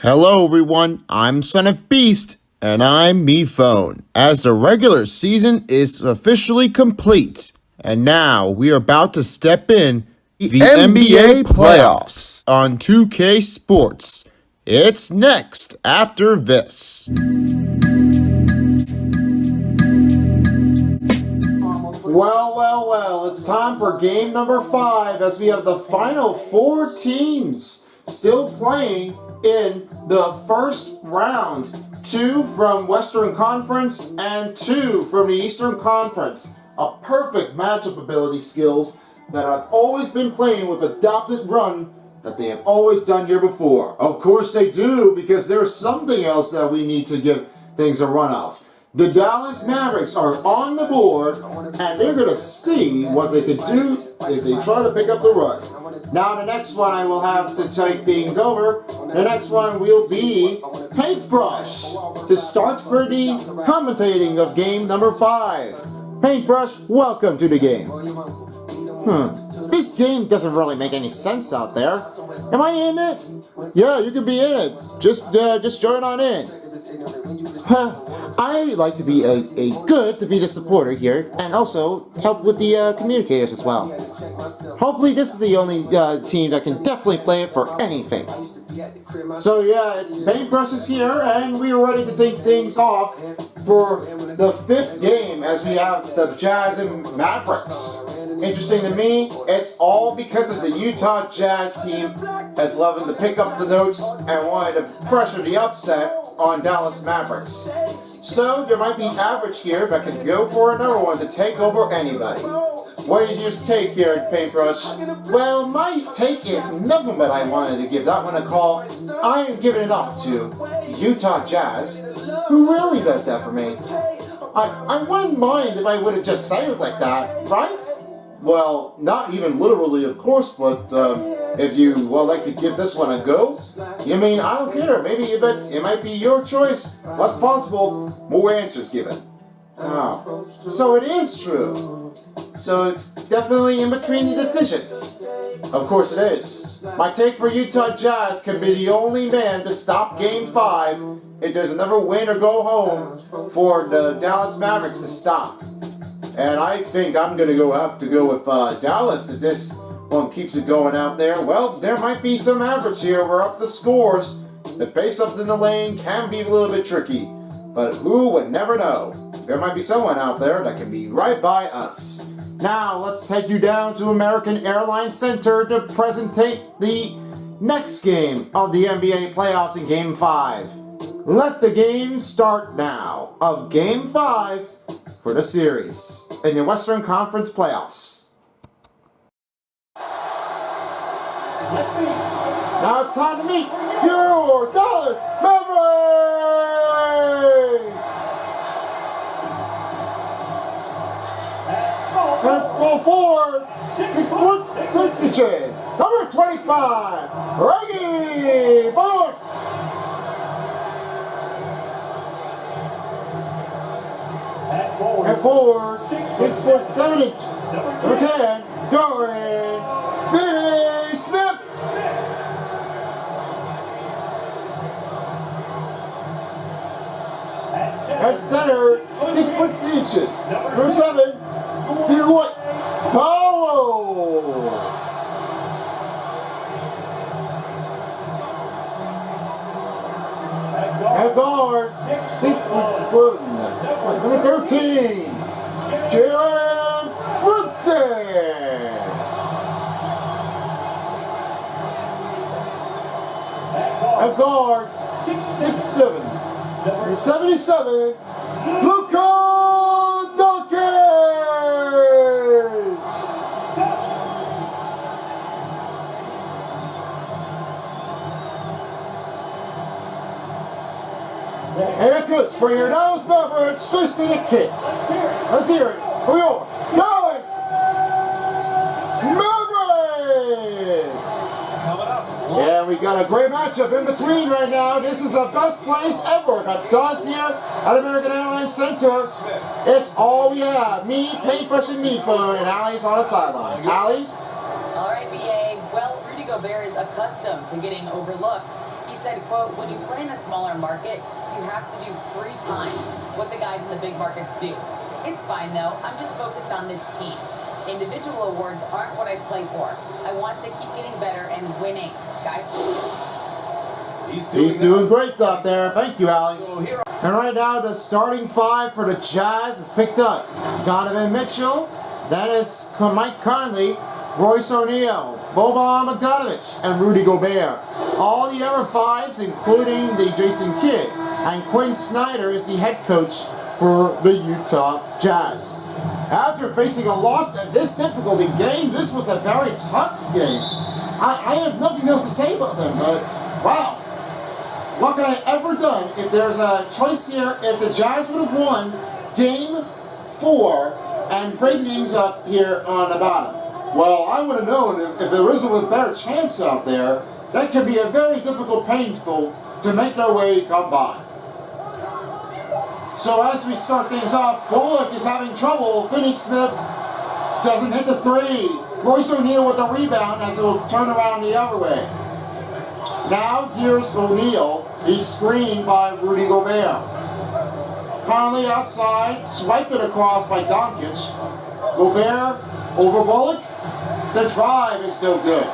Hello everyone, I'm Son of Beast, and I'm me phone, as the regular season is officially complete. And now we are about to step in the NBA playoffs on 2K Sports. It's next after this. Well, it's time for game number 5 as we have the final 4 teams still playing in the first round. 2 from Western Conference and 2 from the Eastern Conference. A perfect matchup ability skills that I've always been playing with adopted run that they have always done here before. Of course they do, because there's something else that we need to give things a run of. The Dallas Mavericks are on the board, and they're going to see what they could do if they try to pick up the run. Now the next one I will have to take things over. The next one will be Paintbrush to start for the commentating of game number 5. Paintbrush, welcome to the game. This game doesn't really make any sense out there. Am I in it? Yeah, you can be in it. Just join on in. I like to be to be the supporter here, and also help with the communicators as well. Hopefully this is the only team that can definitely play it for anything. So yeah, Paintbrush is here, and we are ready to take things off for the 5th game as we have the Jazz and Mavericks. Interesting to me, it's all because of the Utah Jazz team as loving to pick up the notes and wanted to pressure the upset on Dallas Mavericks. So there might be average here that could go for another one to take over anybody. What is your take here, Paintbrush? Well, my take is nothing but I wanted to give that one a call. I am giving it off to Utah Jazz, who really does that for me. I wouldn't mind if I would have just said it like that, right? Well, not even literally, of course, but if you like to give this one a go, I don't care. Maybe it might be your choice. Less possible, more answers given. Oh, so it is true. So it's definitely in between the decisions. Of course it is. My take for Utah Jazz can be the only man to stop Game 5 if there's another win or go home for the Dallas Mavericks to stop. And I think I'm going to have to go with Dallas if this one keeps it going out there. Well, there might be some average here. We're up the scores. The pace up in the lane can be a little bit tricky. But who would never know? There might be someone out there that can be right by us. Now, let's take you down to American Airlines Center to presentate the next game of the NBA playoffs in Game 5. Let the game start now of Game 5 for the series in the Western Conference playoffs. Now it's time to meet your Dallas Mavericks! Basketball forward, 6 inches, number 25, Reggie Bullock. At forward, 6'7" inch, number 10, Dorian Finney-Smith. At center, 6 inches, number 7, Peter White. Powell. At guard, 6'1", number 13, Jalen Brunson. At guard, 6'7", number 77, Luka Doncic. And coach for your Dallas Mavericks, Tristan the Kid. Let's hear it for your Dallas Mavericks. Yeah, we got a great matchup in between right now. This is the best place ever. Got Dallas here at American Airlines Center. It's all we have. Me, Paintbrush, and me phone, and Allie's on the sideline. Allie? All right, BA. Well, Rudy Gobert is accustomed to getting overlooked. He's said, quote, when you play in a smaller market, you have to do 3 times what the guys in the big markets do. It's fine, though. I'm just focused on this team. Individual awards aren't what I play for. I want to keep getting better and winning. Guys. He's doing great up there. Thank you, Allie. And right now, the starting 5 for the Jazz is picked up. Donovan Mitchell, then it's Mike Conley, Royce O'Neal, Boban Bogdanovic, and Rudy Gobert. All the other 5s, including the Jason Kidd. And Quinn Snyder is the head coach for the Utah Jazz. After facing a loss at this difficulty game, this was a very tough game. I have nothing else to say about them, but wow. What could I ever done if there's a choice here? If the Jazz would have won Game 4 and break games up here on the bottom. Well, I would have known if there was a better chance out there, that can be a very difficult, painful to make their way come by. So as we start things off, Bullock is having trouble. Finney-Smith doesn't hit the 3. Royce O'Neal with a rebound as it will turn around the other way. Now here's O'Neal. He's screened by Rudy Gobert. Conley outside, swipe it across by Doncic. Gobert over Bullock. The drive is no good.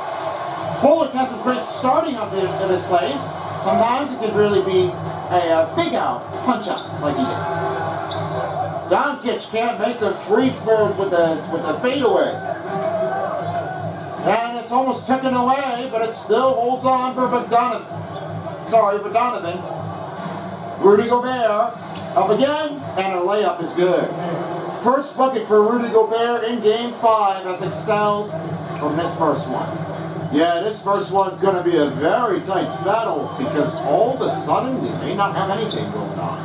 Bullock has a great starting up in his place. Sometimes it can really be a big out, punch out like he did. Doncic can't make the free throw with the fadeaway. And it's almost taken away, but it still holds on for Donovan. Rudy Gobert up again, and a layup is good. First bucket for Rudy Gobert in Game 5 has excelled from this first one. Yeah, this first one's going to be a very tight battle because all of a sudden we may not have anything going on.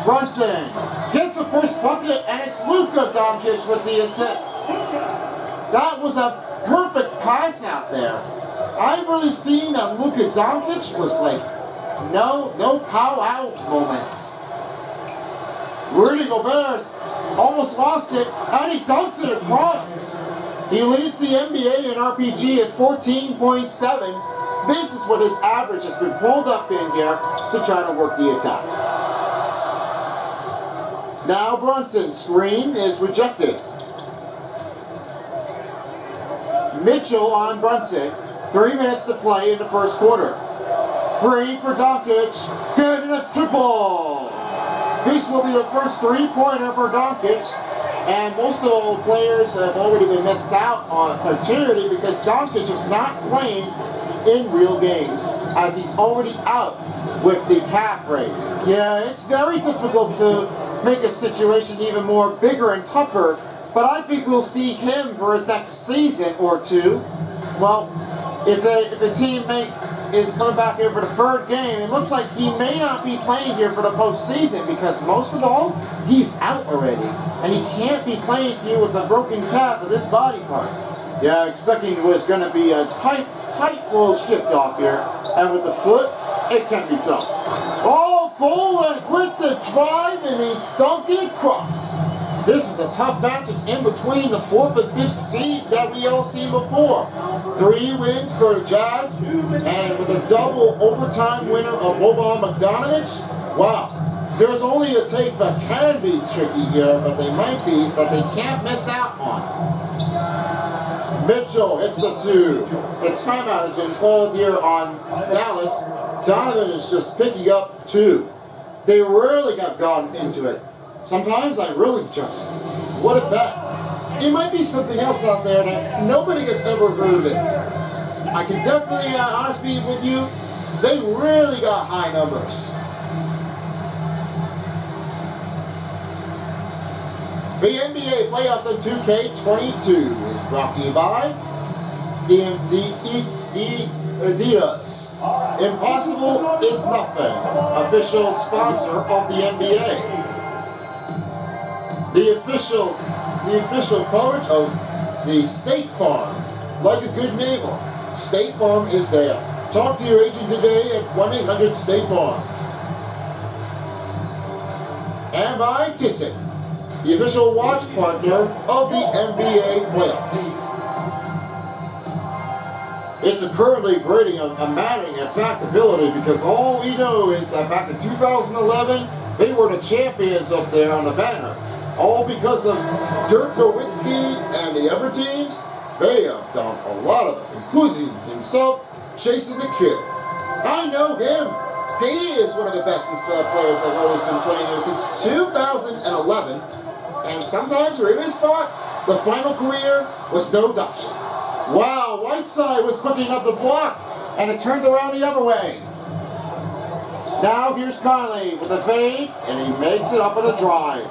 Brunson gets the first bucket, and it's Luka Doncic with the assist. That was a perfect pass out there. I've really seen that Luka Doncic was like no power out moments. Rudy Gobert almost lost it, and he dunks it across. He leads the NBA in RPG at 14.7. This is what his average has been pulled up in here to try to work the attack. Now Brunson's screen is rejected. Mitchell on Brunson. 3 minutes to play in the first quarter. 3 for Doncic. Good, and a triple. This will be the first 3-pointer for Doncic. And most of the players have already been missed out on opportunity because Doncic is not playing in real games as he's already out with the calf raise. Yeah, it's very difficult to make a situation even more bigger and tougher, but I think we'll see him for his next season or two. Well, if the team is coming back here for the 3rd game, it looks like he may not be playing here for the postseason because most of all, he's out already. And he can't be playing here with a broken calf of this body part. Yeah, expecting it was going to be a tight little shift off here. And with the foot, it can be tough. Oh, Bullock with the drive, and he's dunking across. This is a tough match. It's in between the 4th and 5th seed that we all seen before. 3 wins for the Jazz, and with a double overtime winner of Boban Bogdanovic. Wow. There's only a take that can be tricky here, but they can't miss out on. Mitchell hits a 2. The timeout has been called here on Dallas. Donovan is just picking up 2. They really have gotten into it. Sometimes I really just, what a bet. It might be something else out there that nobody has ever heard of it. I can definitely, honestly with you, they really got high numbers. The NBA playoffs on 2K22 is brought to you by the Adidas. Impossible is nothing. Official sponsor of the NBA. The official coverage of the State Farm. Like a good neighbor, State Farm is there. Talk to your agent today at 1-800-STATE-FARM. And by Tissot, the official watch partner of the NBA playoffs. It's currently grading a Madden at factability because all we know is that back in 2011, they were the champions up there on the banner. All because of Dirk Nowitzki and the other teams. They have done a lot of it, including himself chasing the kid. I know him. He is one of the best players I've always been playing here since 2011. And sometimes we even thought the final career was no adoption. Wow, Whiteside was picking up the block, and it turned around the other way. Now here's Conley with a fade, and he makes it up on a drive.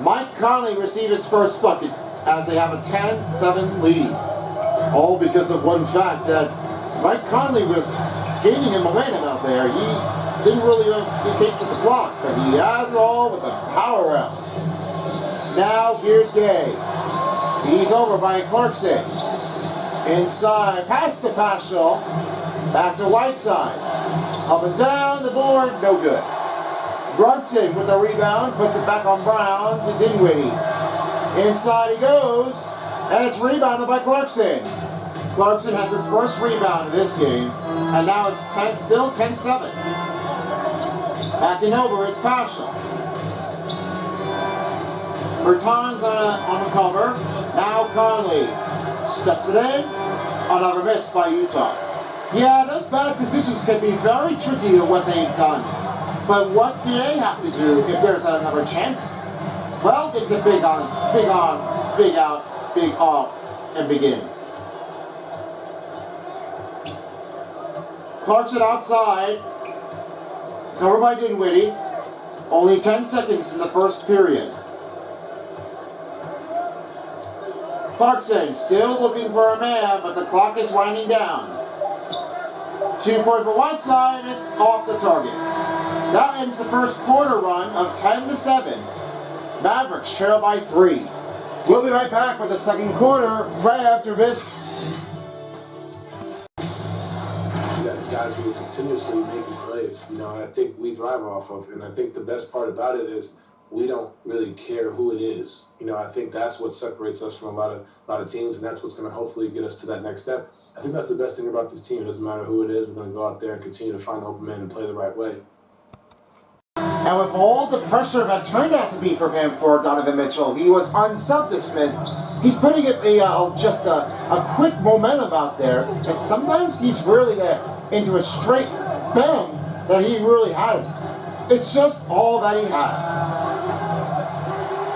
Mike Conley received his first bucket as they have a 10-7 lead. All because of one fact that Mike Conley was gaining in momentum out there. He didn't really be faced with the block, but he has it all with the power out. Now here's Gay. He's over by Clarkson. Inside, past the Paschal, back to Whiteside. Up and down the board, no good. Brunson with the rebound, puts it back on Brown to Dinwiddie. Inside he goes, and it's rebounded by Clarkson. Clarkson has his first rebound of this game, and now it's still 10-7. Backing over is Paschal. Bertans on the cover. Now Conley steps it in. Another miss by Utah. Yeah, those bad positions can be very tricky to what they've done. But what do they have to do if there's another chance? Well, it's a big on, big out, big off, and begin. Clarkson outside. Covered by Dinwiddie. Only 10 seconds in the first period. Clarkson still looking for a man, but the clock is winding down. 2-point for Whiteside, it's off the target. That ends the first quarter run of 10-7. Mavericks trail by 3. We'll be right back with the second quarter right after this. You got guys who are continuously making plays, and I think we thrive off of. And I think the best part about it is we don't really care who it is. I think that's what separates us from a lot of teams, and that's what's going to hopefully get us to that next step. I think that's the best thing about this team. It doesn't matter who it is. We're going to go out there and continue to find open men and play the right way. And with all the pressure that turned out to be for him for Donovan Mitchell, he was unsubbed this minute. He's putting it just a quick momentum out there, and sometimes he's really into a straight bam that he really had. It's just all that he had.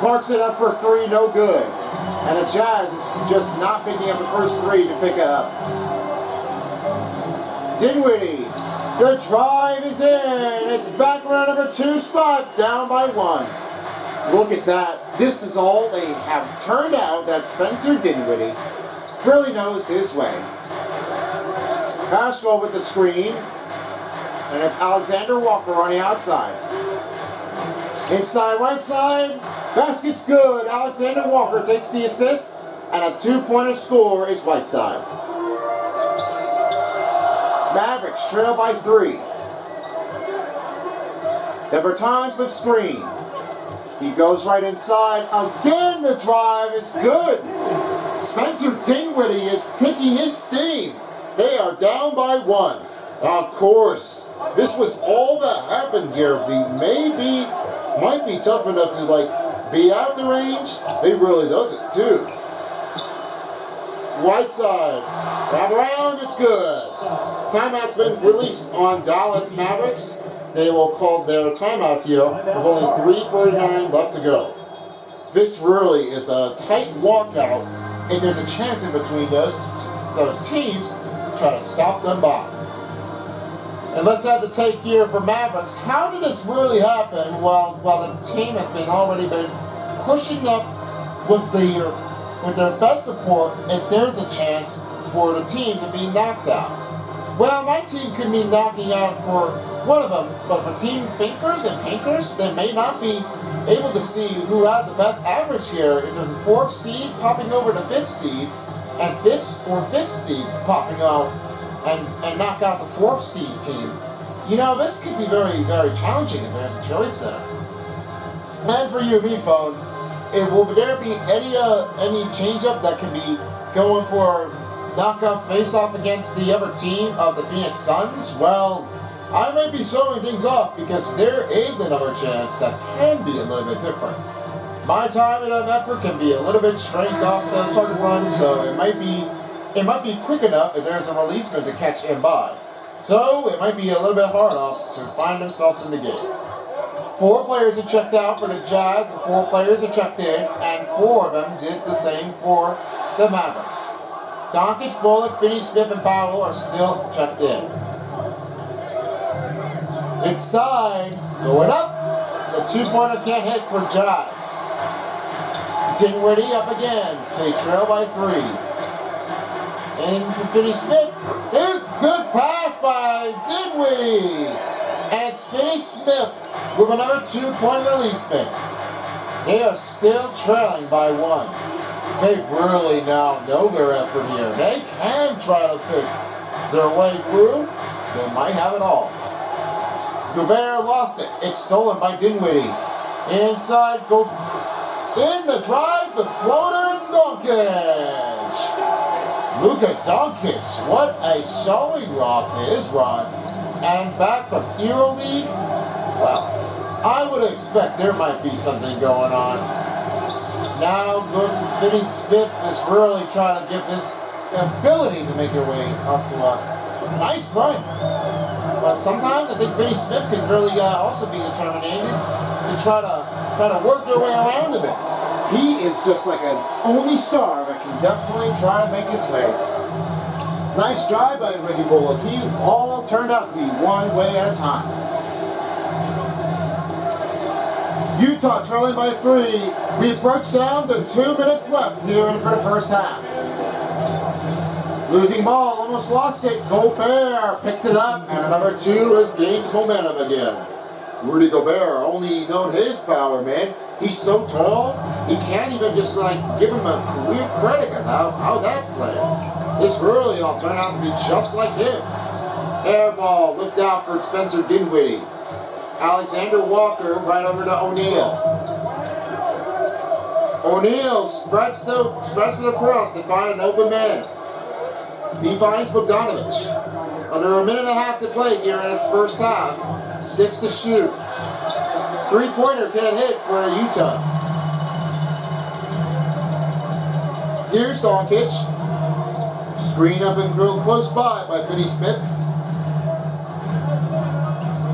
Clarkson up for 3, no good. And the Jazz is just not picking up the first 3 to pick it up. Dinwiddie, the drive is in. It's back around number 2 spot, down by 1. Look at that. This is all they have turned out that Spencer Dinwiddie really knows his way. Paschal with the screen. And it's Alexander Walker on the outside. Inside right side. Basket's good. Alexander Walker takes the assist, and a 2-pointer score is Whiteside. Mavericks trail by 3. Bertans with screen. He goes right inside. Again, the drive is good. Spencer Dinwiddie is picking his steam. They are down by 1. Of course, this was all that happened here. Might be tough enough to be out the range. He really does it too. Whiteside, wrap around, it's good. Timeout's been released on Dallas Mavericks. They will call their timeout here with only 3:49 left to go. This really is a tight walkout, and there's a chance in between those teams to try to stop them by. And let's have the take here for Mavericks. How did this really happen? Well, the team has already been pushing up with their best support, if there's a chance for the team to be knocked out. Well, my team could be knocking out for one of them, but for team thinkers and painters, they may not be able to see who had the best average here. If there's a 4th seed popping over the 5th seed, and 5th seed popping out and knock out the 4th seed team. This could be very, very challenging if there's a choice there. And for you, phone, will there be any change-up that can be going for knockout face-off against the other team of the Phoenix Suns, well, I might be showing things off because there is another chance that can be a little bit different. My time and effort can be a little bit straight off the target run, so it might be quick enough if there's a releaseman to catch him by. So it might be a little bit hard off to find themselves in the game. 4 players have checked out for the Jazz, and 4 players have checked in, and 4 of them did the same for the Mavericks. Doncic, Bullock, Finney-Smith, and Powell are still checked in. Inside, going up. The 2-pointer can't hit for Jazz. Dinwiddie up again. They trail by 3. And for Finney-Smith, good pass by Dinwiddie. And it's Finney-Smith with another 2-point release pick. They are still trailing by 1. They really now know their effort here. They can try to pick their way through. They might have it all. Gobert lost it. It's stolen by Dinwiddie. Inside, go in the drive, the floater, it's Doncic. Luka Doncic, what a showing off his run. And back to EuroLeague. Well, I would expect there might be something going on. Now, good Finney-Smith is really trying to give his ability to make their way up to a nice run. But sometimes I think Finney-Smith can really also be determined to try to work their way around a bit. He is just like an only star that can definitely try to make his way. Nice drive by Reggie Bullock. He all turned out to be one way at a time. Utah trailing by 3. We approach down to 2 minutes left here for the first half. Losing ball, almost lost it. Gobert picked it up, and another 2 has gained momentum again. Rudy Gobert only known his power, man. He's so tall, he can't even just give him a career credit on how that played. This really all turned out to be just like him. Air ball, lift out for Spencer Dinwiddie. Alexander Walker right over to O'Neal. O'Neal spreads it across to find an open man. He finds Bogdanovich. Under a minute and a half to play here in the first half. 6 to shoot. 3-pointer can't hit for Utah. Here's Doncic. Screen up and real close by Finney-Smith.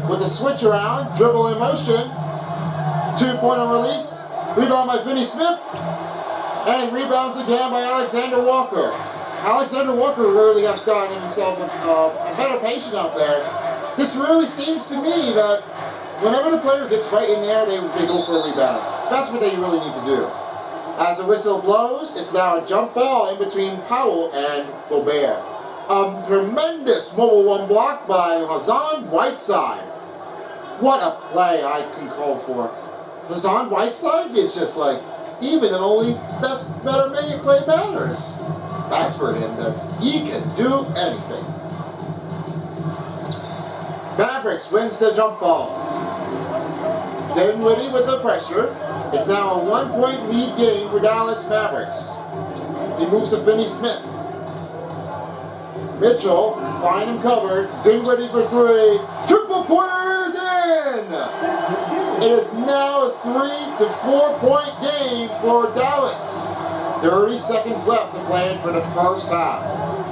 With the switch around, dribble in motion. 2-pointer release. Rebound by Finney-Smith. And it rebounds again by Alexander Walker. Alexander Walker really has gotten himself a better patient out there. This really seems to me that whenever the player gets right in there, they go for a rebound. That's what they really need to do. As the whistle blows, it's now a jump ball in between Powell and Gobert. A tremendous mobile 1 block by Hassan Whiteside. What a play I can call for. Hassan Whiteside is just even the only better man play matters. That's for him, that he can do anything. Mavericks wins the jump ball. Dinwiddie with the pressure. It's now a 1-point lead game for Dallas Mavericks. He moves to Finney-Smith. Mitchell, find him covered. Dinwiddie for 3. Triple pointers in! It is now a 3 to 4-point game for Dallas. 30 seconds left to play for the first half.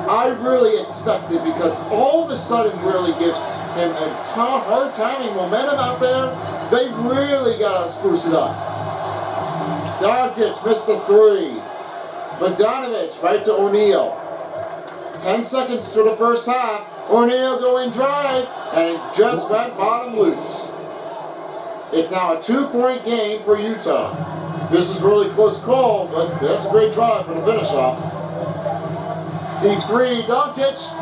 I really expected, because all of a sudden really gives him a hard timing momentum out there. They really got to spruce it up. Doncic missed the 3. Bogdanovich right to O'Neal. 10 seconds to the first half. O'Neal going drive, and it just went bottom loose. It's now a 2-point game for Utah. This is really close call, but that's a great drive for the finish off. Deep 3, Doncic,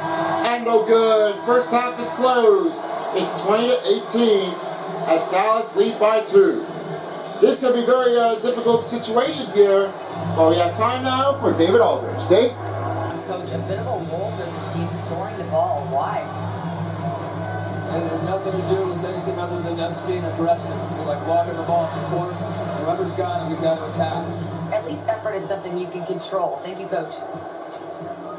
and no good. First half is closed. It's 20 to 18 as Dallas lead by 2. This could be a very difficult situation here. But we have time now for David Aldridge. Dave? Coach, a bit of a lull for this team scoring the ball. Why? And it had nothing to do with anything other than us being aggressive. We're walking the ball in the corner. Whoever's got it, we've got to attack. At least effort is something you can control. Thank you, Coach.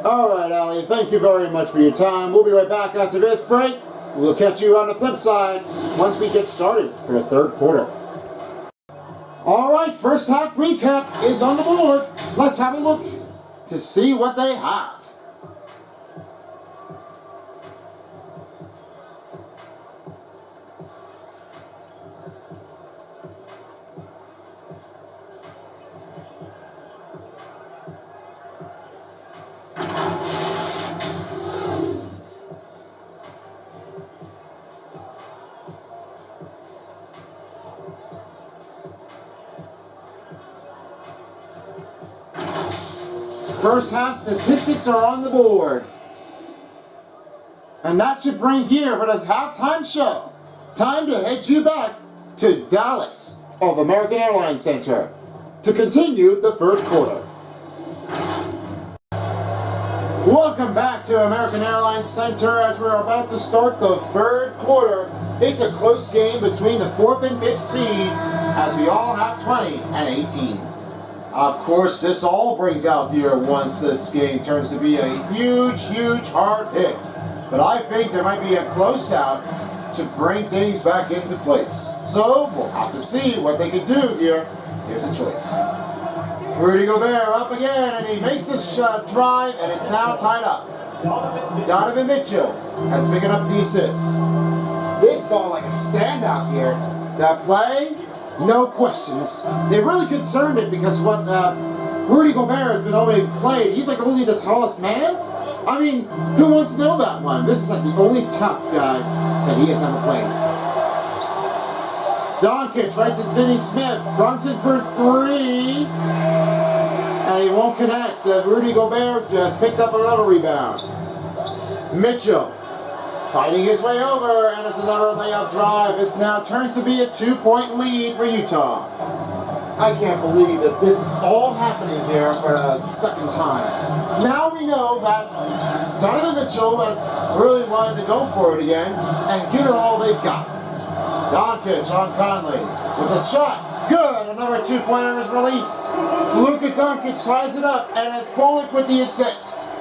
Alright, Allie, thank you very much for your time. We'll be right back after this break. We'll catch you on the flip side once we get started for the third quarter. Alright, first half recap is on the board. Let's have a look to see what they have. First half statistics are on the board. And that should bring here for this halftime show. Time to head you back to Dallas of American Airlines Center to continue the third quarter. Welcome back to American Airlines Center as we're about to start the third quarter. It's a close game between the 4th and 5th seed as we all have 20 and 18. Of course, this all brings out here once this game turns to be a huge, huge hard hit. But I think there might be a close out to bring things back into place. So, we'll have to see what they can do here. Here's a choice. Rudy Gobert up again, and he makes this shot drive, and it's now tied up. Donovan Mitchell has picked up the assist. This saw like a standout here. That play, no questions. They really concerned it because what Rudy Gobert has been already played, he's like only the tallest man. I mean, who wants to know that one? This is like the only tough guy that he has ever played. Doncic right to Finney Smith. Brunson for three. And he won't connect. Rudy Gobert just picked up another rebound. Mitchell fighting his way over, and it's another layup drive. This now turns to be a 2-point lead for Utah. I can't believe that this is all happening here for the second time. Now we know that Donovan Mitchell really wanted to go for it again and give it all they've got. Doncic on Conley with a shot. Good, another 2-pointer is released. Luka Doncic ties it up, and it's Bullock with the assist.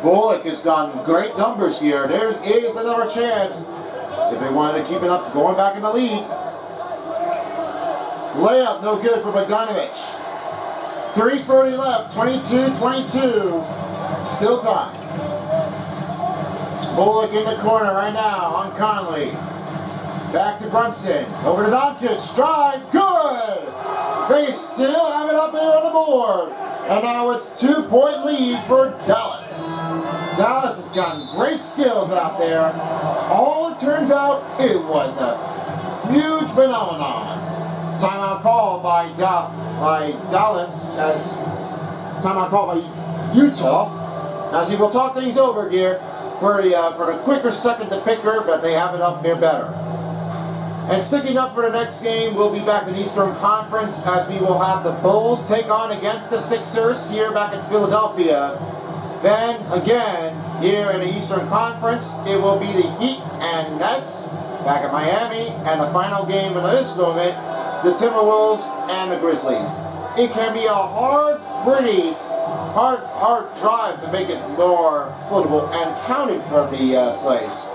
Bullock has gotten great numbers here. There is another chance if they wanted to keep it up, going back in the lead. Layup, no good for Bogdanovic. 3:30 left, 22-22. Still tied. Bullock in the corner right now on Conley. Back to Brunson. Over to Doncic. Drive. Good! They still have it up here on the board. And now it's 2-point lead for Dallas. Dallas has gotten great skills out there. All it turns out, it was a huge phenomenon. Timeout called by Dallas as timeout called by Utah. As he will talk things over here for the quicker second to picker, but they have it up here better. And sticking up for the next game, we'll be back in Eastern Conference as we will have the Bulls take on against the Sixers here back in Philadelphia. Then again, here in the Eastern Conference, it will be the Heat and Nets back at Miami. And the final game in this moment, the Timberwolves and the Grizzlies. It can be a hard drive to make it more footable and counted from the place.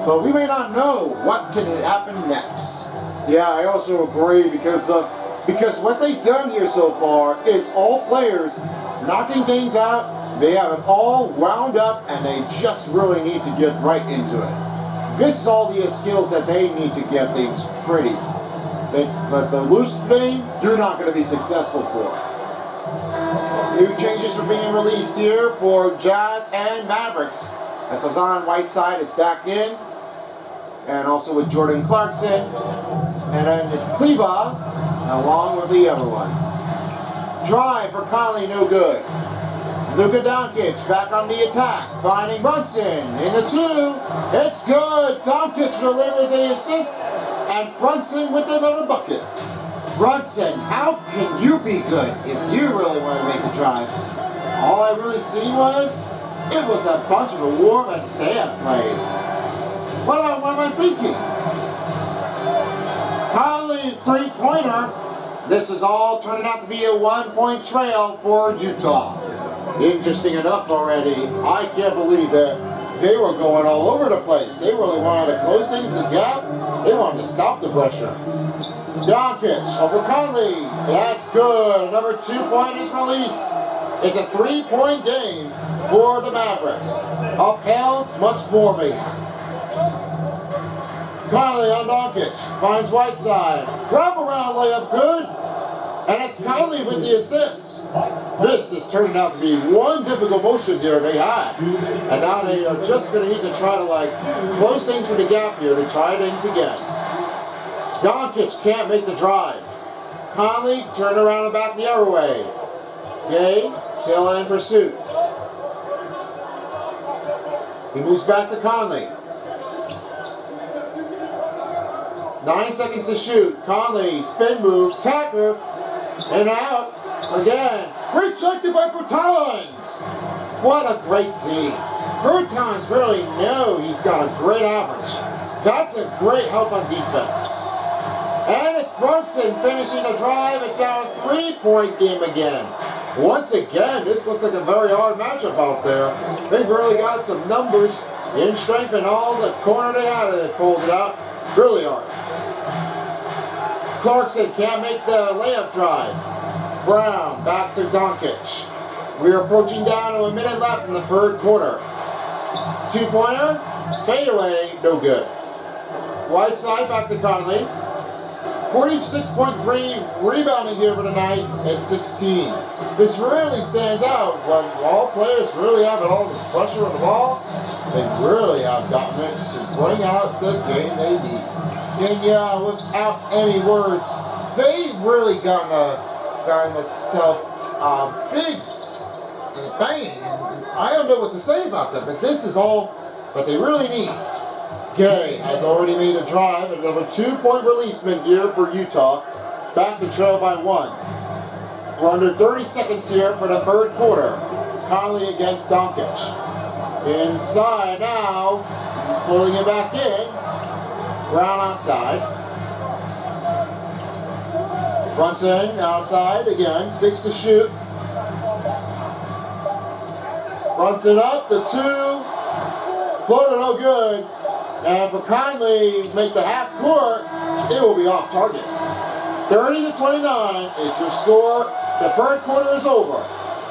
But we may not know what can happen next. Yeah, I also agree because what they've done here so far is all players knocking things out. They have it all wound up, and they just really need to get right into it. This is all the skills that they need to get things pretty. But the loose thing, you're not going to be successful for. New changes are being released here for Jazz and Mavericks. As Hassan Whiteside is back in, and also with Jordan Clarkson, and then it's Kleba, along with the other one. Drive for Conley, no good. Luka Doncic back on the attack, finding Brunson in the two. It's good. Doncic delivers an assist, and Brunson with another bucket. Brunson, how can you be good if you really want to make the drive? All I really seen was, it was a bunch of a war that they have played. What am I thinking? Conley, three-pointer. This is all turning out to be a 1-point trail for Utah. Interesting enough already. I can't believe that they were going all over the place. They really wanted to close things, the gap. They wanted to stop the pressure. Doncic over Conley. That's good. Another 2-point is release. It's a 3-point game for the Mavericks. Upheld, much more maybe. Conley on Doncic. Finds Whiteside. Wrap around layup good. And it's Conley with the assist. This has turned out to be one difficult motion here they had. And now they are just going to need to try to close things for the gap here. They try things again. Doncic can't make the drive. Conley turned around and back the other way. Gay still in pursuit. He moves back to Conley. 9 seconds to shoot. Conley, spin move, tacker, and out again. Rejected by Bertans. What a great team. Bertans really know he's got a great average. That's a great help on defense. And it's Brunson finishing the drive. It's now a 3-point game again. Once again, this looks like a very hard matchup out there. They've really got some numbers in strength and all the corner they had. They pulled it out really hard. Clarkson can't make the layup drive. Brown back to Doncic. We're approaching down to a minute left in the third quarter. 2-pointer, fadeaway, no good. Whiteside back to Conley. 46.3 rebounding here for the night at 16. This really stands out when all players really have all the pressure on the ball. They really have gotten it to bring out the game they need. And yeah, without any words, they really gotten themselves big bang. I don't know what to say about that, but this is all that they really need. Gay has already made a drive, another 2-point release mid-year for Utah. Back to trail by 1. We're under 30 seconds here for the third quarter. Conley against Doncic. Inside now. He's pulling it back in. Brown outside. Brunson outside again. 6 to shoot. Brunson up, the 2. Floater no good. And for Conley make the half court, it will be off target. 30-29 is your score. The third quarter is over.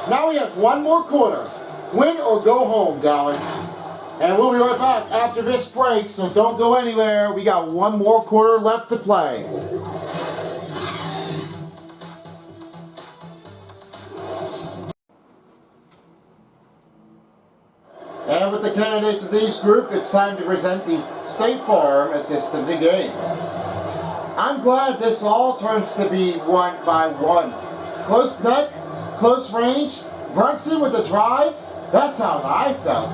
Now we have one more quarter. Win or go home, Dallas. And we'll be right back after this break, so don't go anywhere. We got one more quarter left to play. And with the candidates of this group, it's time to present the State Farm assist of the game. I'm glad this all turns to be 1-by-1. Close neck, close range, Brunson with the drive. That's how I felt.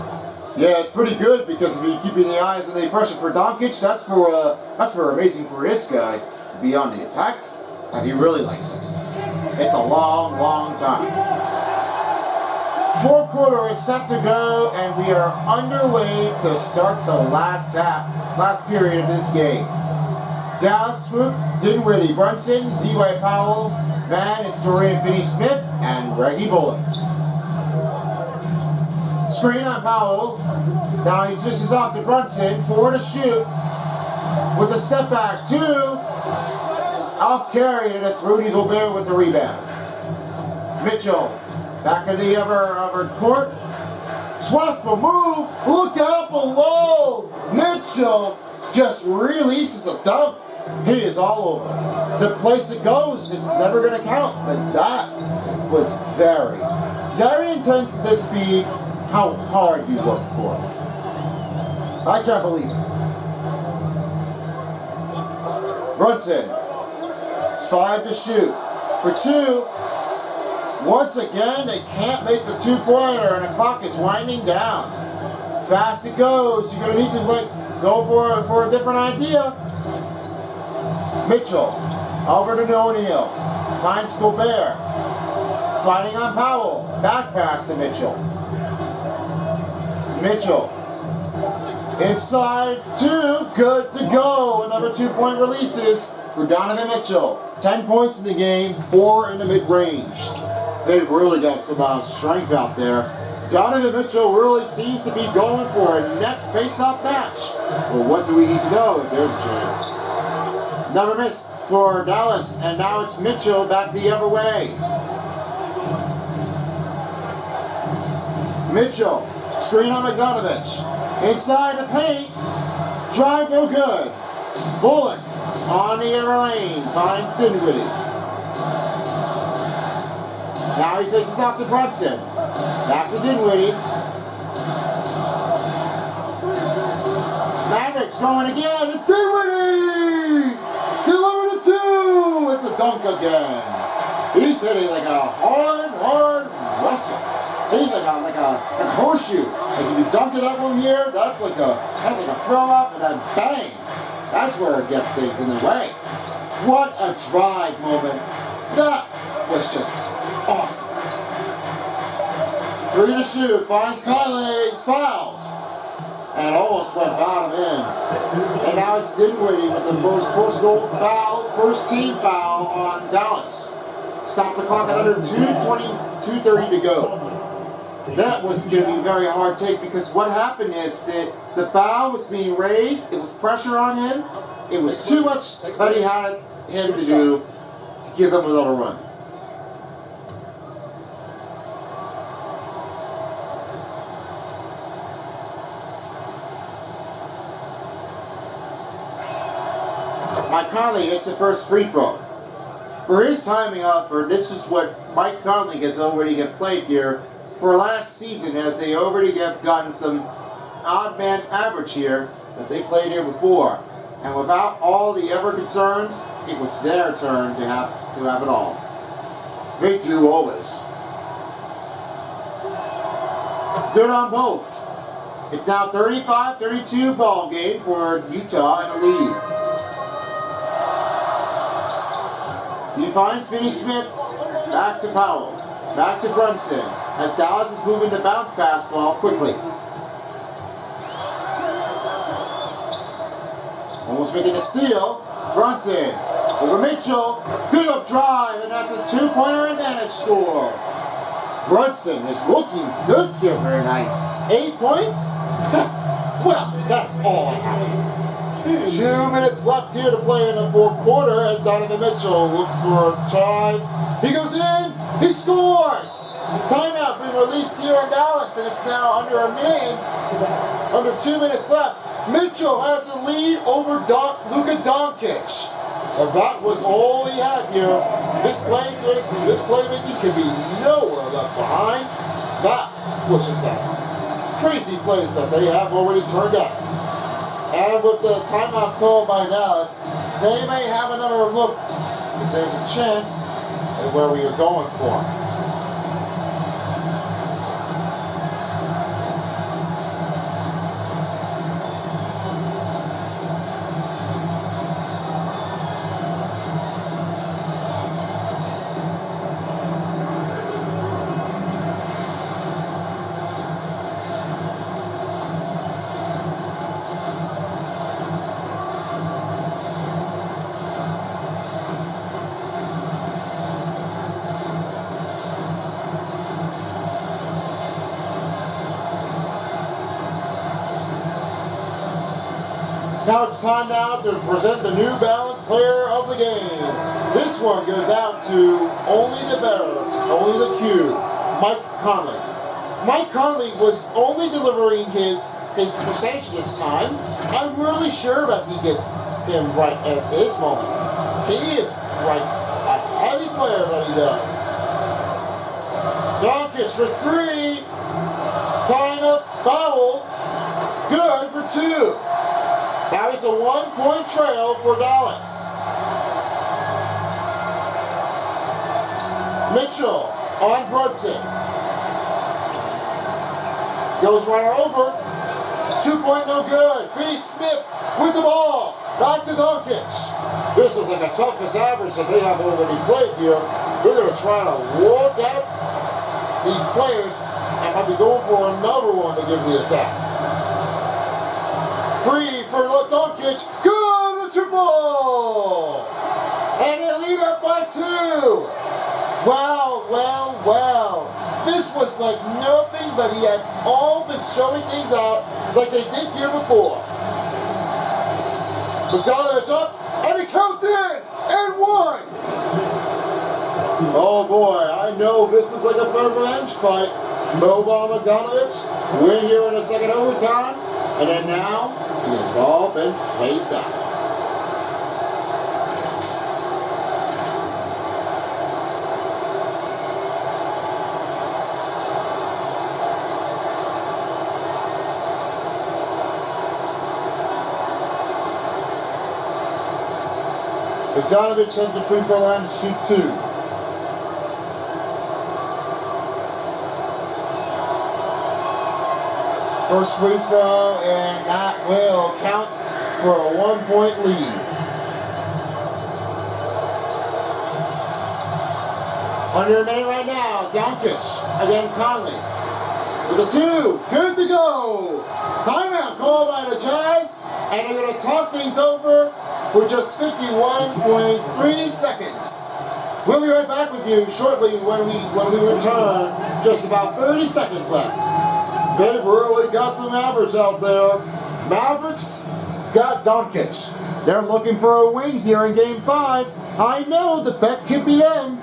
Yeah, it's pretty good because if you're keeping the eyes on the pressure for Doncic, that's for amazing for this guy to be on the attack, and he really likes it. It's a long, long time. Fourth quarter is set to go, and we are underway to start the last period of this game. Dallas, Swoop, Dinwiddie, Brunson, D.Y. Powell, Van, it's Dorian Finney-Smith, and Reggie Bullock. Screen on Powell. Now he switches off to Brunson, 4 to shoot. With a step back, 2. Off carry, and it's Rudy Gobert with the rebound. Mitchell. Back in the other court. Swiftful move. Look out below. Mitchell just releases a dunk. He is all over. The place it goes, it's never going to count. But that was very, very intense at this speed. How hard you worked for it. I can't believe it. Brunson. It's 5 to shoot. For 2. Once again, they can't make the 2-pointer, and the clock is winding down. Fast it goes. You're going to need to go for a different idea. Mitchell, over to O'Neal. Finds Gobert. Fighting on Powell. Back pass to Mitchell. Mitchell. Inside 2. Good to go. Another 2-point releases for Donovan Mitchell. 10 points in the game, 4 in the mid-range. they really got some strength out there. Donovan Mitchell really seems to be going for a next face-off match. Well, what do we need to know if there's a chance? Never missed for Dallas, and now it's Mitchell back the other way. Mitchell, screen on Bogdanovich. Inside the paint, drive no good. Bullock on the other lane, finds Dinwiddie. Now he faces off to Brunson. Back to Dinwiddie. Mavericks going again, and Dinwiddie! Delivered it two! It's a dunk again. He's hitting like a hard wrestle. He's like a horseshoe. Like if you dunk it at one here, that's like a throw up, and then bang. That's where it gets things in the way. What a drive moment. That was just awesome. 3 to shoot, finds Conley, he's fouled. And almost went bottom in. And now it's Dinwiddie with the first personal foul, first team foul on Dallas. Stop the clock at under 2:30 to go. That was going to be a very hard take because what happened is that the foul was being raised, it was pressure on him, it was too much that he had him to do to give him another run. Mike Conley hits the first free throw. For his timing offer, this is what Mike Conley has already got played here for last season, as they already have gotten some odd man average here that they played here before. And without all the ever concerns, it was their turn to have it all. They do always. Good on both. It's now 35-32 ball game for Utah in the lead. He finds Finney Smith, back to Powell, back to Brunson, as Dallas is moving the bounce pass ball quickly. Almost making a steal. Brunson over Mitchell, good up drive, and that's a 2-pointer advantage score. Brunson is looking good here for tonight. 8 points? Well, that's all I have. 2 minutes left here to play in the fourth quarter as Donovan Mitchell looks for a drive. He goes in, he scores! Timeout being released here in Dallas, and it's now under 2 minutes left. Mitchell has the lead over Luka Doncic. And that was all he had here. This playmaking can be nowhere left behind. That was just a crazy plays that they have already turned up. And with the timeout called by Dallas, they may have another look if there's a chance at where we are going for. Now it's time now to present the New Balance Player of the Game. This one goes out to only the bearer, only the Q, Mike Conley. Mike Conley was only delivering his percentage this time. I'm really sure that he gets him right at this moment. He is right, a heavy player that he does. Doncic for 3, tying up Powell, good for 2. Now it's a 1-point trail for Dallas. Mitchell on Brunson. Goes runner over. 2-point no good. Finney Smith with the ball. Back to Doncic. This is like the toughest average that they have already played here. They're going to try to walk out these players and might be going for another one to give the attack. 3 for Doncic. Good, the triple! And they lead up by 2. Wow, well. This was like nothing, but he had all been showing things out like they did here before. Bogdanovich up, and he counts in, and one. Oh boy, I know this is like a fair revenge fight. Boban Bogdanovich win here in the second overtime, and then now he has all been phased out. Bogdanovich heads the free throw line to shoot two. First free throw, and that will count for a 1-point lead. Under a minute right now, Doncic, again Conley. With a two, good to go. Timeout called by the Jazz, and they're going to talk things over for just 51.3 seconds. We'll be right back with you shortly when we return. Just about 30 seconds left. They've really got some average out there. Mavericks got Doncic. They're looking for a win here in Game 5. I know the bet could be them.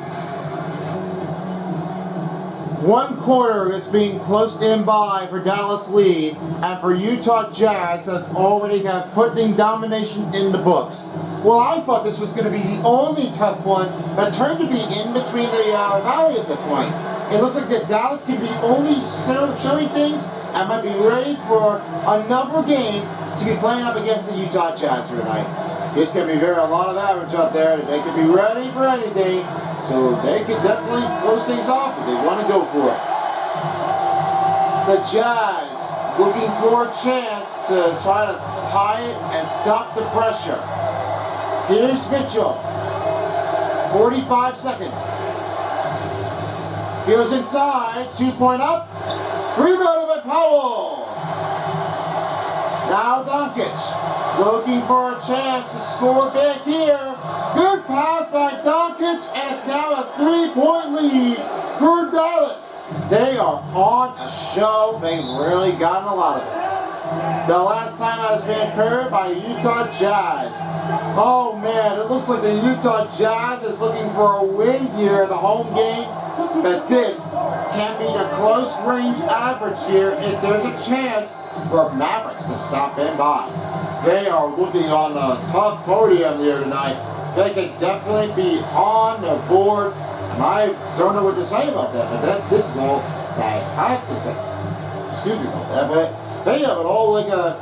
One quarter is being closed in by for Dallas lead, and for Utah Jazz have already putting domination in the books. Well, I thought this was going to be the only tough one, but turned to be in between the valley at the point. It looks like that Dallas can be only showing things and might be ready for another game to be playing up against the Utah Jazz here tonight. This can be a lot of average up there. They could be ready for anything, so they could definitely close things off if they want to go for it. The Jazz looking for a chance to try to tie it and stop the pressure. Here's Mitchell. 45 seconds. He goes inside, 2-point up, rebounded by Powell. Now Doncic, looking for a chance to score big here. Good pass by Doncic, and it's now a 3-point lead for Dallas. They are on a show. They've really gotten a lot of it. The last time that has been occurred by Utah Jazz. Oh man, it looks like the Utah Jazz is looking for a win here in the home game. That this can be a close range average here if there's a chance for Mavericks to stop in by. They are looking on a tough podium here tonight. They could definitely be on the board. And I don't know what to say about that, but this is all I have to say. Excuse me about that, but they have it all like a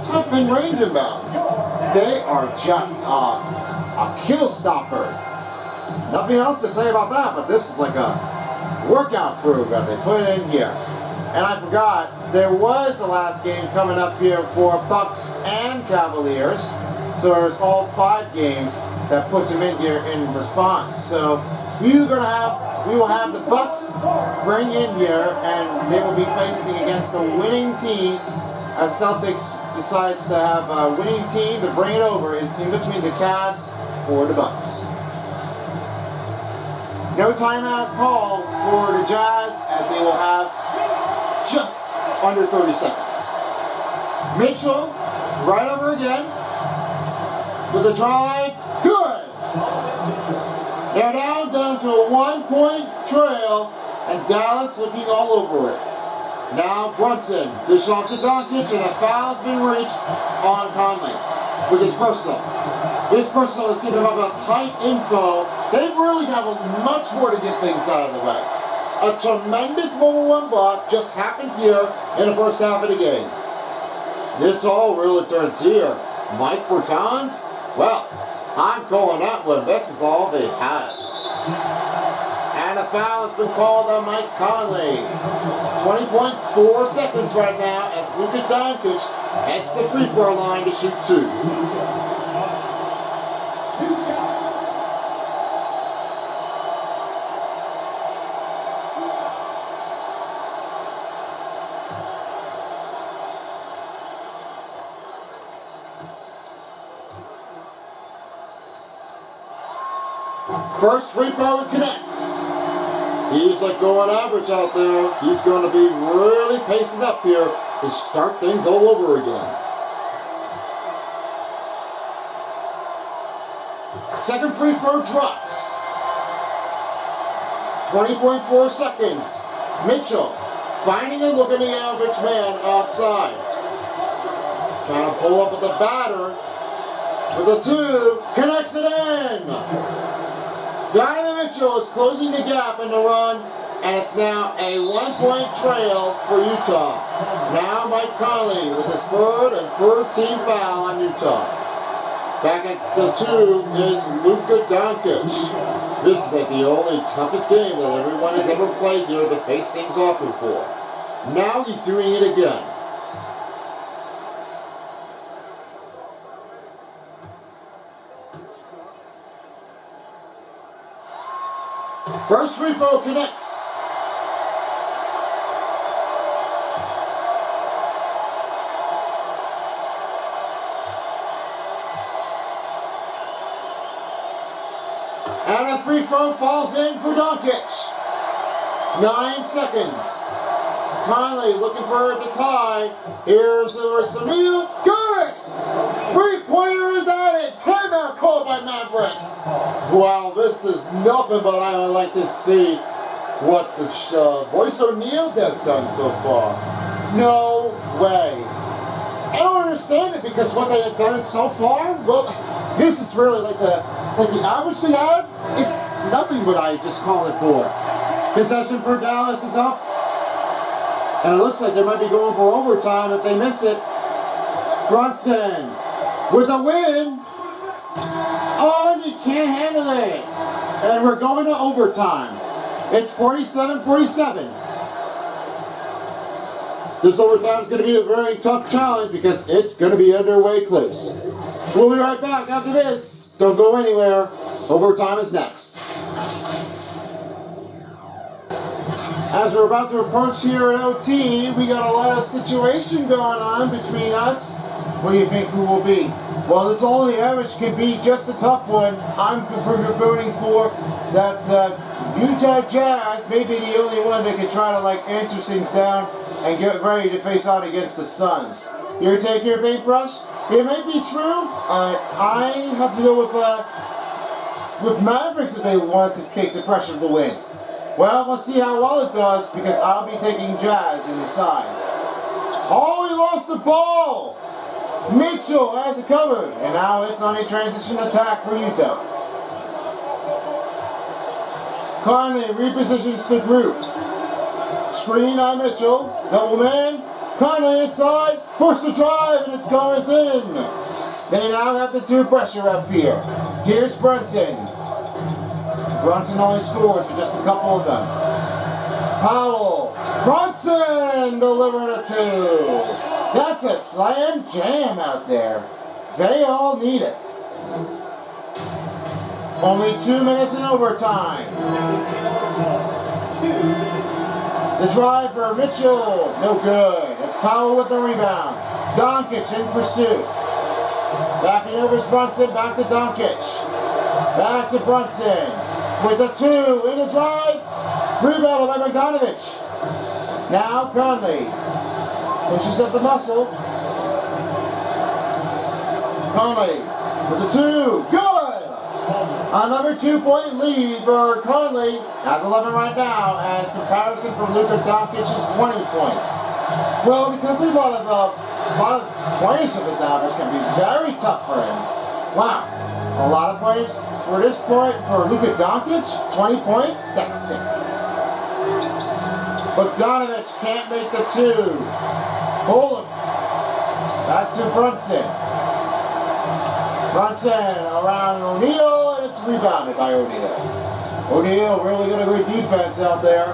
tough range imbalance. They are just a kill stopper. Nothing else to say about that, but this is like a workout crew that they put in here. And I forgot, there was the last game coming up here for Bucks and Cavaliers. So there's all 5 games that puts them in here in response. So we will have the Bucks bring in here, and they will be facing against the winning team. As Celtics decides to have a winning team to bring it over in between the Cavs or the Bucks. No timeout call for the Jazz, as they will have just under 30 seconds. Mitchell, right over again, with a drive, good! They're now down to a 1-point trail, and Dallas looking all over it. Now Brunson, dish off to Doncic, and a foul's been reached on Conley with his personal. His personal is giving up a tight info. They really have much more to get things out of the way. A tremendous 1-1 block just happened here in the first half of the game. This all really turns here. Mike Bertans? Well, I'm calling that one. This is all they have. And a foul has been called on Mike Conley. 20.4 seconds right now as Luka Doncic heads the free throw line to shoot 2. First free throw connects. He's like going average out there. He's going to be really pacing up here to start things all over again. Second free throw drops. 20.4 seconds. Mitchell finding a look at the average man outside. Trying to pull up with the batter. With the two, connects it in. Donovan Mitchell is closing the gap in the run, and it's now a 1-point trail for Utah. Now Mike Conley with his third and third team foul on Utah. Back at the two is Luka Doncic. This is like the only toughest game that everyone has ever played here to face things off before. Now he's doing it again. First free throw connects. And a free throw falls in for Doncic. 9 seconds. Conley looking for the tie. Here's Samir. Good! Three-pointer is added. Timeout called by Mavericks. Wow, this is nothing but I would like to see what the Royce O'Neal has done so far. No way. I don't understand it because what they have done it so far, well, this is really like the average they had. It's nothing but I just call it for. Possession for Dallas is up. And it looks like they might be going for overtime if they miss it. Brunson with a win. Oh, and he can't handle it. And we're going to overtime. It's 47-47. This overtime is going to be a very tough challenge because it's going to be underway close. We'll be right back after this. Don't go anywhere. Overtime is next. As we're about to approach here at OT, we got a lot of situation going on between us. What do you think who will be? Well, this only average can be just a tough one. I'm voting for that Utah Jazz may be the only one that can try to answer things down and get ready to face out against the Suns. Your take here, Paintbrush? It may be true. I have to go with Mavericks if they want to take the pressure to win. Well, let's see how well it does because I'll be taking Jazz in the side. Oh, he lost the ball! Mitchell has it covered, and now it's on a transition attack for Utah. Conley repositions the group. Screen on Mitchell, double man. Conley inside, push the drive, and it's going in. They now have the two pressure up here. Here's Brunson. Brunson only scores for just a couple of them. Powell. Brunson delivering a two. That's a slam jam out there. They all need it. Only 2 minutes in overtime. The drive for Mitchell, no good. It's Powell with the rebound. Doncic in pursuit. Backing over is Brunson, back to Doncic. Back to Brunson. With the two, in the drive. Rebound by Bogdanovich. Now Conley. Pushes up the muscle. Conley with the two. Good! Another 2-point lead for Conley. Has 11 right now as comparison for Luka Doncic's 20 points. Well, because a lot of points of his average can be very tough for him. Wow. A lot of points for this point for Luka Doncic. 20 points? That's sick. Bogdanovich can't make the two. Hold him. Back to Brunson. Brunson around O'Neal, and it's rebounded by O'Neal. O'Neal really got a great defense out there.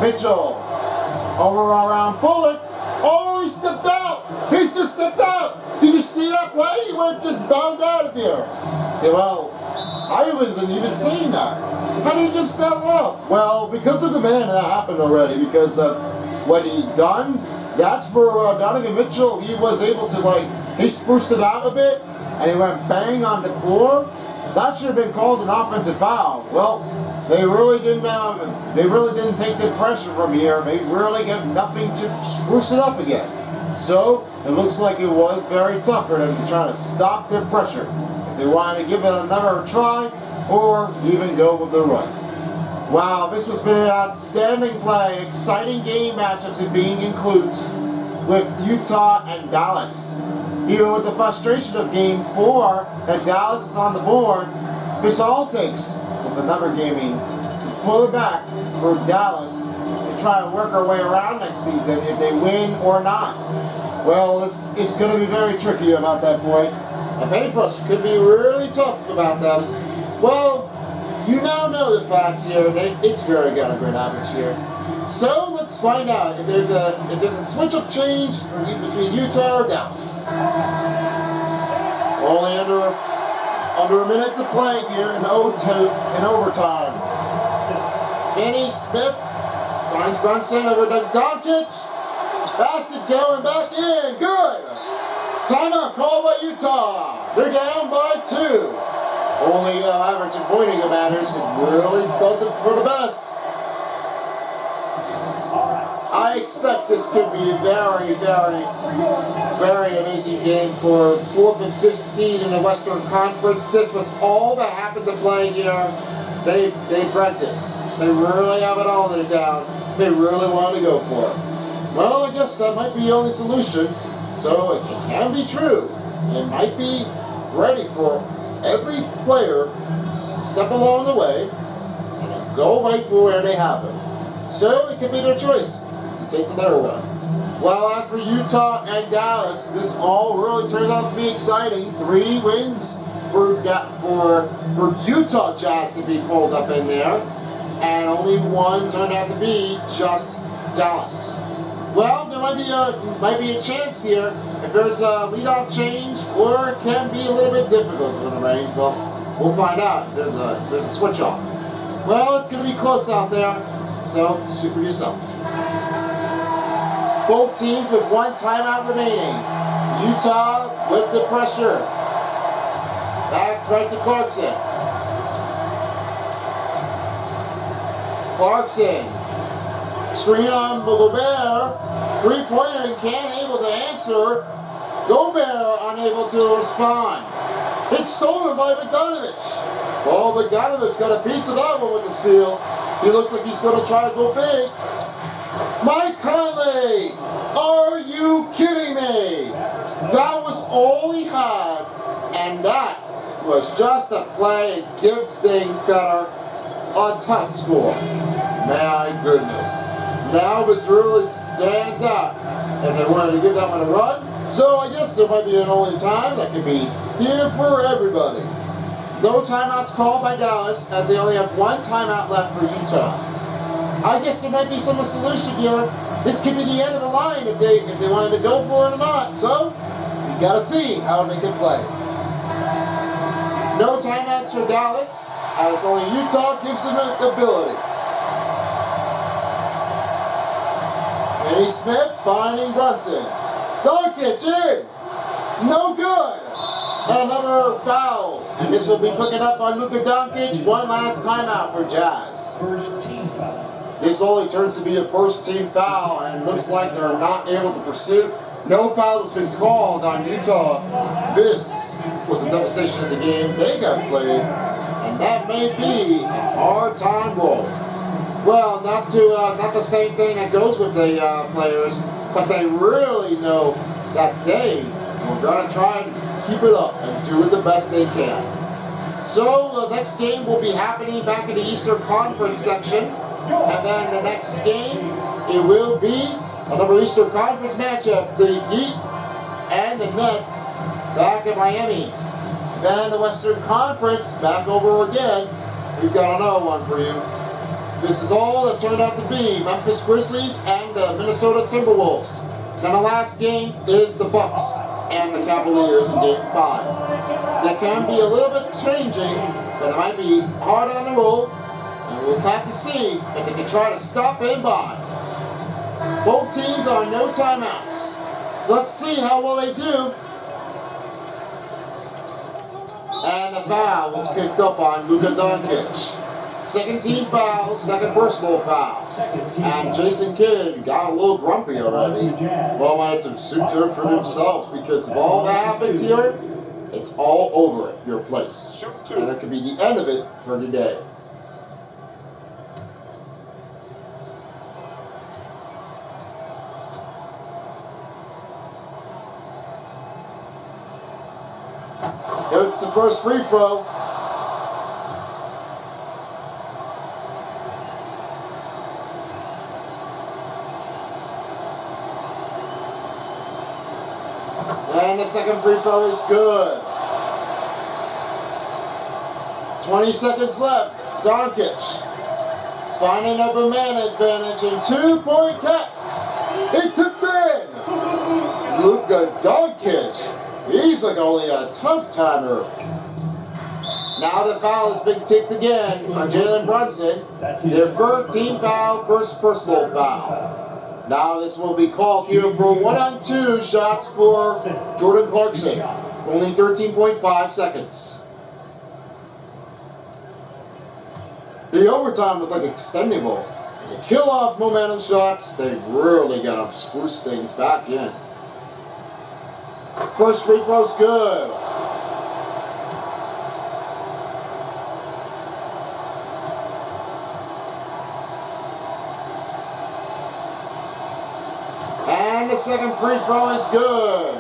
Mitchell over around Bullock. Oh, he stepped out. He just stepped out. Did you see that play? He went just bound out of here. Yeah, well, I wasn't even seeing that. How did he just fell off? Well, because of the man that happened already, because of what he done, that's for Donovan Mitchell. He was able to he spruced it out a bit, and he went bang on the floor. That should have been called an offensive foul. Well, They really didn't take the pressure from here. They really got nothing to spruce it up again. So it looks like it was very tough for them to try to stop their pressure. If they wanted to give it another try or even go with the run. Wow, this has been an outstanding play. Exciting game matchups being included with Utah and Dallas. Even with the frustration of Game 4 that Dallas is on the board, this all takes with another gaming to pull it back for Dallas to try to work our way around next season if they win or not. Well, it's going to be very tricky about that point. A paintbrush could be really tough about them. Well, you now know the fact here that it's very got a great average here. So let's find out if there's a switch up change between Utah or Dallas. Only under a minute to play here in overtime. Finney Smith finds Brunson over to Doncic. Basket going back in. Good. Timeout called by Utah. They're down by 2. Only average in pointing matters. It really does it for the best. I expect this could be a very, very, very amazing game for 4th and 5th seed in the Western Conference. This was all that happened to play here. They brent it. They really have it all in down. They really want to go for it. Well, I guess that might be the only solution. So it can be true. It might be ready for every player to step along the way and go right for where they have it. So it could be their choice to take their one. Well, as for Utah and Dallas, this all really turned out to be exciting. 3 wins for Utah Jazz to be pulled up in there, and only 1 turned out to be just Dallas. Well, there might be a chance here if there's a leadoff change, or it can be a little bit difficult for the range. Well, we'll find out. There's a switch off. Well, it's going to be close out there, so shoot for yourself. Both teams with 1 timeout remaining. Utah with the pressure. Back right to Clarkson. Clarkson. Screen on Gobert. 3-pointer can't able to answer. Gobert unable to respond. It's stolen by Bogdanovich. Well, Bogdanovich got a piece of that one with the steal. He looks like he's going to try to go big. Mike Conley! Are you kidding me? That was all he had, and that was just a play. It gives things better. A tough score. My goodness. Now this really stands out. And they wanted to give that one a run. So I guess there might be an only time that could be here for everybody. No timeouts called by Dallas, as they only have 1 timeout left for Utah. I guess there might be some solution here. This could be the end of the line if they wanted to go for it or not. So we gotta see how they can play. No timeouts for Dallas, as only Utah gives them the ability. Finney Smith finding Brunson. Doncic in. No good. Another foul. And this will be picking up on Luka Doncic. 1 last timeout for Jazz. First team foul. This only turns to be a first team foul, and it looks like they're not able to pursue. No foul has been called on Utah. This was a devastation of the game. They got played, and that may be a hard time roll. Well, not the same thing that goes with the players, but they really know that they were going to try and keep it up and do it the best they can. So the next game will be happening back in the Eastern Conference section. And then the next game, it will be another Eastern Conference matchup. The Heat and the Nets back in Miami. Then the Western Conference back over again. We've got another one for you. This is all that turned out to be Memphis Grizzlies and the Minnesota Timberwolves. Then the last game is the Bucks and the Cavaliers in Game 5. That can be a little bit changing, but it might be hard on the roll. And we'll have to see if they can try to stop and buy. Both teams are no timeouts. Let's see how well they do. And the foul was picked up on Luka Doncic. second team foul, second personal foul. And Jason Kidd got a little grumpy already. Well, I had to suit to it for themselves because if all that happens here, it's all over at your place. And it could be the end of it for today. It's the first free throw. And the second free throw is good. 20 seconds left. Doncic finding up a man advantage in 2-point cuts. It tips in. Luka Doncic. He's like only a tough timer. Now the foul is being ticked again on Jalen Brunson. Their third team foul, first personal foul. Now this will be called here for 1-on-2 shots for Jordan Clarkson. Only 13.5 seconds. The overtime was like extendable. The kill off momentum shots, they really got to spruce things back in. First free throw's good. And the second free throw is good.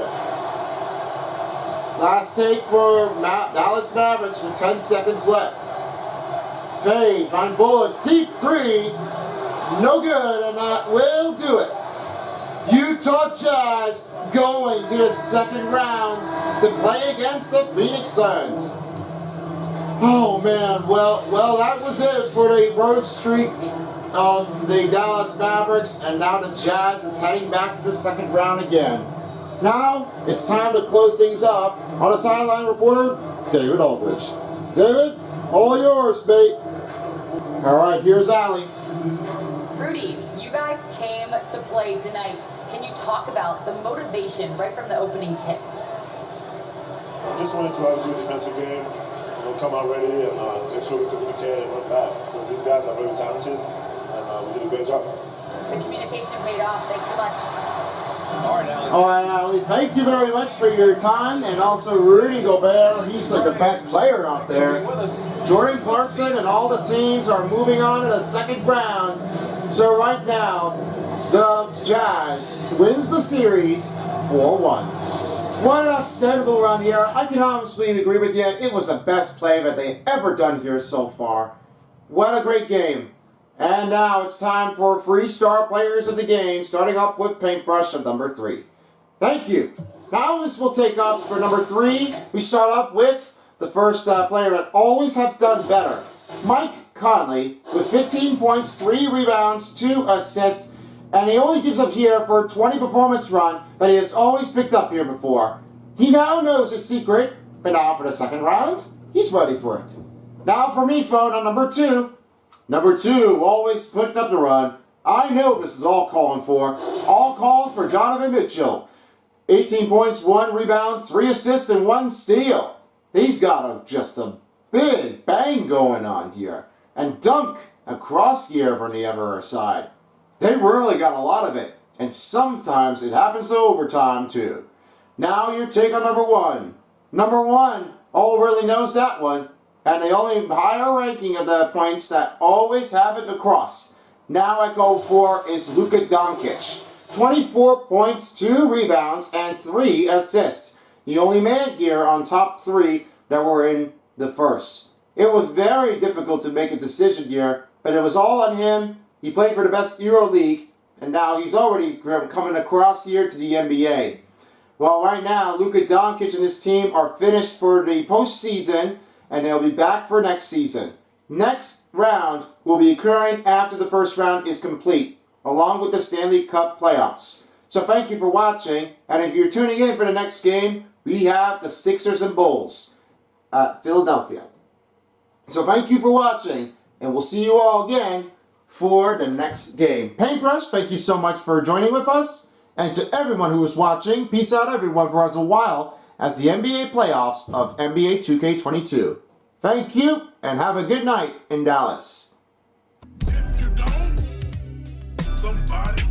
Last take for Dallas Mavericks with 10 seconds left. Fade, find Bullock, deep three. No good, and that will do it. Utah Jazz going to the second round to play against the Phoenix Suns. Oh man, well, that was it for the road streak of the Dallas Mavericks, and now the Jazz is heading back to the second round again. Now, it's time to close things off on a sideline reporter, David Aldridge. David, all yours, mate. All right, here's Allie. Rudy, you guys came to play tonight. Can you talk about the motivation right from the opening tip? I just wanted to have a good defensive game, come out ready and make sure we communicate and run back. Because these guys are very talented and we did a great job. The communication paid off. Thanks so much. All right, Allie, thank you very much for your time, and also Rudy Gobert. He's like the best player out there. Jordan Clarkson and all the teams are moving on to the second round. So right now, the Jazz wins the series 4-1. What an outstanding run here. I can honestly agree with you. It was the best play that they've ever done here so far. What a great game. And now it's time for 3 star players of the game, starting up with Paintbrush of number 3. Thank you. Now this will take up for number 3. We start up with the first player that always has done better. Mike Conley with 15 points, 3 rebounds, 2 assists, and he only gives up here for a 20 performance run that he has always picked up here before. He now knows his secret, but now for the second round, he's ready for it. Now for me, phone on number 2. Number 2, always putting up the run. I know this is all calling for. All calls for Donovan Mitchell. 18 points, 1 rebound, 3 assists, and 1 steal. He's got just a big bang going on here. And dunk across here from the other side. They really got a lot of it. And sometimes it happens to overtime too. Now your take on number 1. Number 1, all really knows that one. And the only higher ranking of the points that always have it across. Now I go for is Luka Doncic. 24 points, 2 rebounds, and 3 assists. The only man here on top 3 that were in the first. It was very difficult to make a decision here, but it was all on him. He played for the best EuroLeague, and now he's already coming across here to the NBA. Well, right now, Luka Doncic and his team are finished for the postseason, and they'll be back for next season. Next round will be occurring after the first round is complete, along with the Stanley Cup playoffs. So thank you for watching, and if you're tuning in for the next game, we have the Sixers and Bulls at Philadelphia. So thank you for watching, and we'll see you all again for the next game. Paintbrush, thank you so much for joining with us, and to everyone who was watching, peace out everyone for us a while as the NBA playoffs of NBA 2K22. Thank you, and have a good night in Dallas. If you don't, somebody